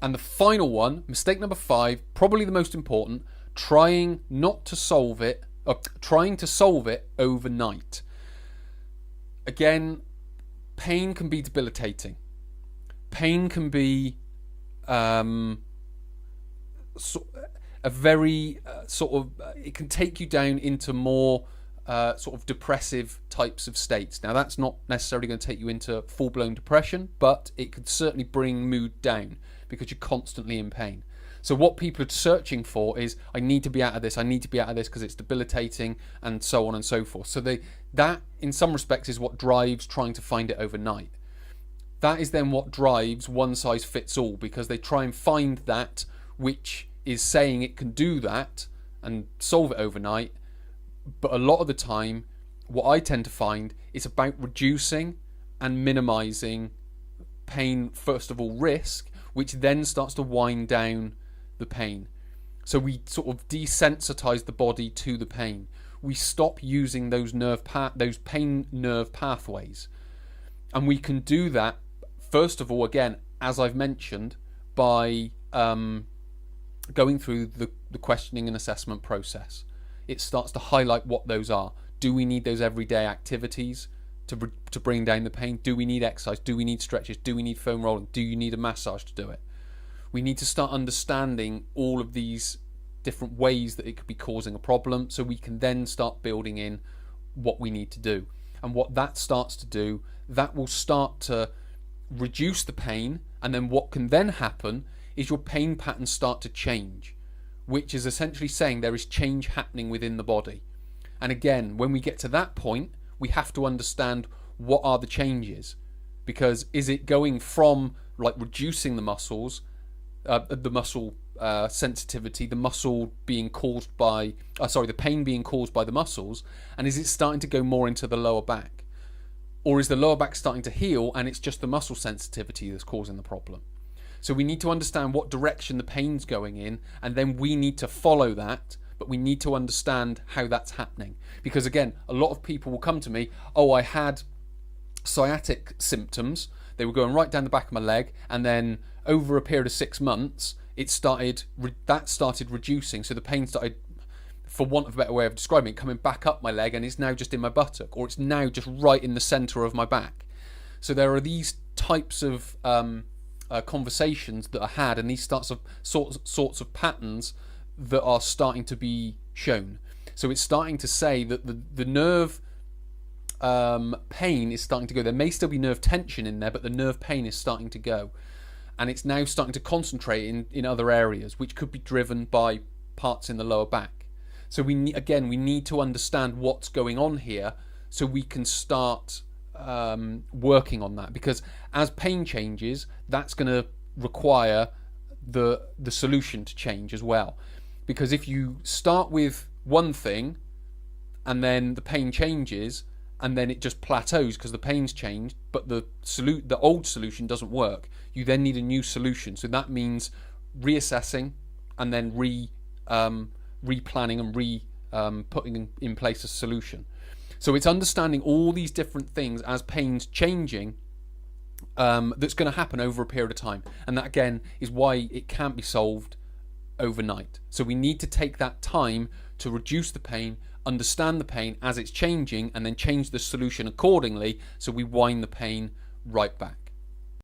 And the final one, mistake number 5, probably the most important, trying to solve it overnight. Again, pain can be debilitating. Pain can be it can take you down into more sort of depressive types of states. Now, that's not necessarily going to take you into full-blown depression, but it could certainly bring mood down because you're constantly in pain. So what people are searching for is, I need to be out of this because it's debilitating, and so on and so forth. So that, in some respects, is what drives trying to find it overnight. That is then what drives one size fits all, because they try and find that which is saying it can do that and solve it overnight. But a lot of the time, what I tend to find is about reducing and minimizing pain, first of all risk, which then starts to wind down the pain. So we sort of desensitize the body to the pain. We stop using those pain nerve pathways. And we can do that, first of all, again, as I've mentioned, by going through the questioning and assessment process. It starts to highlight what those are. Do we need those everyday activities to bring down the pain? Do we need exercise? Do we need stretches? Do we need foam rolling? Do you need a massage to do it? We need to start understanding all of these different ways that it could be causing a problem, so we can then start building in what we need to do. And what that starts to do, that will start to reduce the pain, and then what can then happen is your pain patterns start to change, which is essentially saying there is change happening within the body. And again, when we get to that point, we have to understand what are the changes, because is it going from like reducing the muscles, the muscle sensitivity, the muscle being caused by, the pain being caused by the muscles, and is it starting to go more into the lower back? Or is the lower back starting to heal and it's just the muscle sensitivity that's causing the problem? So we need to understand what direction the pain's going in, and then we need to follow that, but we need to understand how that's happening. Because again, a lot of people will come to me, I had sciatic symptoms, they were going right down the back of my leg, and then over a period of 6 months, that started reducing, so the pain started, for want of a better way of describing it, coming back up my leg, and it's now just in my buttock, or it's now just right in the centre of my back. So there are these types of conversations that are had, and these sorts of patterns that are starting to be shown. So it's starting to say that the nerve pain is starting to go. There may still be nerve tension in there, but the nerve pain is starting to go, and it's now starting to concentrate in other areas, which could be driven by parts in the lower back. So we need to understand what's going on here, so we can start working on that, because as pain changes, that's going to require the solution to change as well. Because if you start with one thing and then the pain changes and then it just plateaus because the pain's changed, but the old solution doesn't work, you then need a new solution. So that means reassessing and then replanning and putting in place a solution. So it's understanding all these different things as pain's changing, that's going to happen over a period of time. And that, again, is why it can't be solved overnight. So we need to take that time to reduce the pain, understand the pain as it's changing, and then change the solution accordingly, so we wind the pain right back.